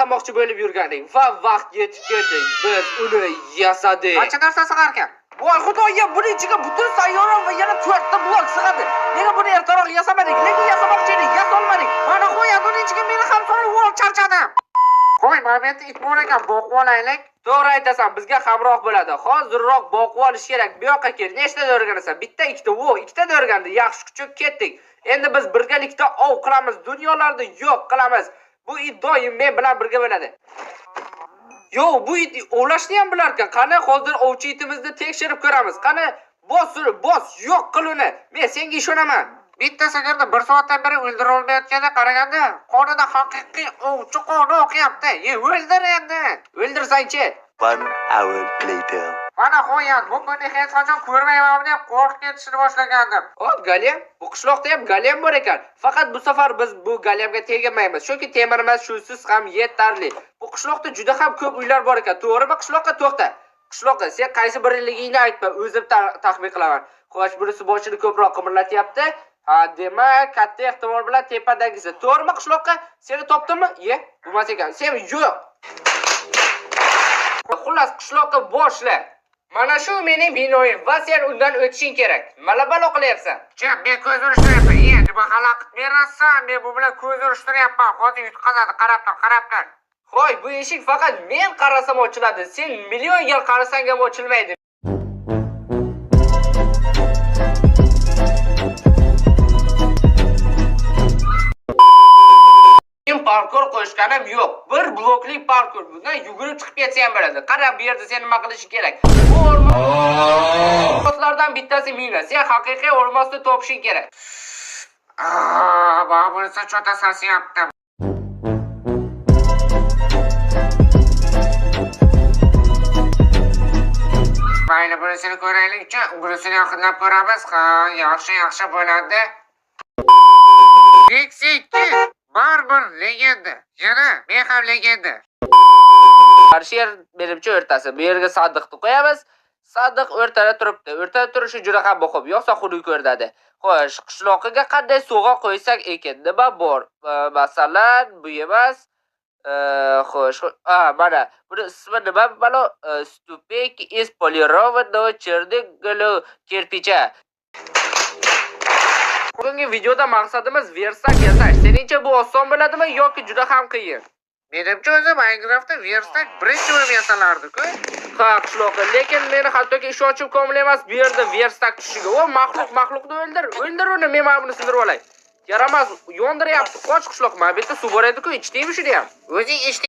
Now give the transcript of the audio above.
yasamoqchi bo'lib yurgandik va vaqt yetib keldi. Biz uni yasadik. Qancha narsa sig'ar ekan? Voy xudoyim, buning ichiga butun sayyora va yana 4 ta blok sig'adi. Nega buni ertaroq yasamadik? Nega yasamoqchi edik? Yasolmadik. Mana qo'y, buning ichiga meni ham solib ol, charchadim. Qo'y, mana it bor ekan, boqib olaylik. To'g'ri aytasan, bizga hamroh bo'ladi. Hozirroq boqib olish kerak. Bu yoqqa kel. Nechta o'rganasan? Bitta, ikkita, ikkita o'rgandi. Yaxshi kuchib ketdik. Endi biz birgalikda ov qilamiz. Dunyolarda yo'q qilamiz. Bu it doim men bilan birga bo'ladi. Yo'q, bu it ovlashni ham bilar ekan. Qani hozir ovchi itimizni tekshirib ko'ramiz. Qani bos, yo'q qil uni. Men senga ishonaman. Bitta sigirni 1 soatdan beri o'ldira olmayotganda qaraganda, qonida haqiqiy ovchi qoni oqyapti. O'ldir endi. O'ldirsang-chi. 1 hour later. Mana qo'yat, bu kunni hech qachon ko'rmayman deb qo'rqib ketishni boshlagandim. Galyam, bu qishloqda ham galyam bor ekan. Faqat bu safar biz bu galyamga tegmaymiz. Chunki temirimiz shusiz ham yetarli. Bu qishloqda juda ham ko'p uylar bor ekan. To'g'rimi? Qishloqqa to'xta. Qishloqqa sen qaysi birligingni aytma, o'zim taxmin qilaman. Xo'sh, bunisi boshini ko'proq qimirlatyapti. Ha, demak, katta ehtimol bilan tepadagisi. To'g'rimi qishloqqa? Seni topdimmi? Bo'lmas ekan. Sen yo'q. Xullas qishloqqa boshla. Mana shu mening binoyim va sen undan o'tishing kerak. Malabalo qilyapsan. Jam, men ko'z urishtiryapman. Nima xalaqit berasan? Men bu bilan ko'z urishtiryapman. Hozir yutqazadi, qarab tur. Xo'y, bu eshik faqat men qarasam ochiladi. Sen million yil qarasang ham ochilmaydi. Parkur qo'shganim yo'q. Bir blokli parkur. Bundan yugurib chiqib ketsa ham bo'ladi. Qara, bu yerda sen nima qilish kerak? Bu o'rmonlardan bittasi mina. Sen haqiqiy o'rmonni topishing kerak. Bana bunisi cho'ta sasyapti. Mayli, bunisini ko'raylik-chi. Bunisini yaqinlab ko'ramiz. Yaxshi bo'ladi. Meksika barbar legenda. Yana men ham legenda. Qarshi yer menimcha o'rtasi. Bu yerga sandiqni qo'yamiz. Sandiq o'rtada turibdi. O'rtada turishi juda ham muhim. Yo'qsa xunuk ko'rinadi. Xo'sh, qishloqiga qanday suvg'a qo'ysak ekan? Nima bor? Masalan, bu emas. Xo'sh, mana buni ismi nima? Mana stupek из полированного черного кирпича. Bugungi videoda maqsadimiz versak yasash. Seningcha bu oson bo'ladimi yoki juda ham qiyin? Menimcha o'zi Minecraftda versak birinchi bo'lib yasalardi-ku. Ha, qishloqda, lekin meni hattoki ishonchim komil emas bu yerda versak tushiga. O maxluqni o'ldir uni, men mana buni sindirib olay. Yaramas, yondiryapti. Qoch qishloq, mana bu yerda suv bor edi-ku, ichdingmi shuni ham? O'zing ichding.